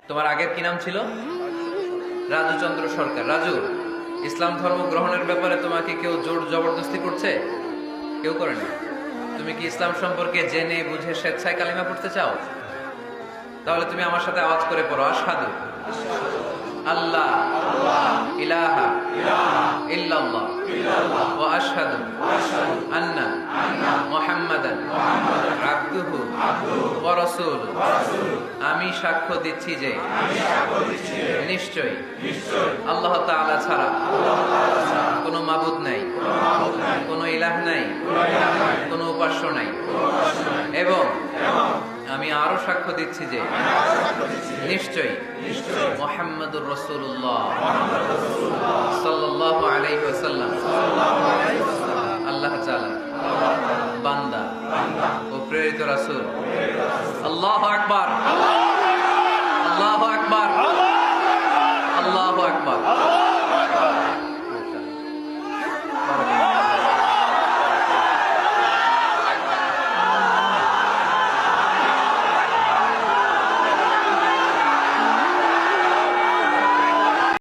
তোমার আগের কি নাম ছিল? রাজু চন্দ্র সরকার। রাজু, ইসলাম ধর্ম গ্রহণের ব্যাপারে তোমাকে কেউ জোর জবরদস্তি করছে? কেউ করেনি। তুমি কি ইসলাম সম্পর্কে জেনে বুঝে স্বেচ্ছায় কালিমা পড়তে চাও? তাহলে তুমি আমার সাথে আওয়াজ করে পড়ো, আশহাদু আল্লাহ ইলাহা ইল্লাল্লাহ ওয়া আশহাদু আন্না মুহাম্মাদান আবদুহু ওয়া রাসূলুহু। আমি সাক্ষ্য দিচ্ছি যে নিশ্চয়ই আল্লাহ তাআলা ছাড়া কোনো মাবুদ নাই, কোনো ইলাহ নাই, কোনো উপাস্য নাই, এবং আমি আরো সাক্ষ্য দিচ্ছি যে নিশ্চয়ই মুহাম্মাদুর রাসূলুল্লাহ সাল্লাল্লাহু আলাইহি ওয়াসাল্লাম আল্লাহ তাআলা বান্দা ও প্রেরিত রাসূল। আল্লাহু আকবার, আল্লাহু আকবার, আল্লাহু আকবার।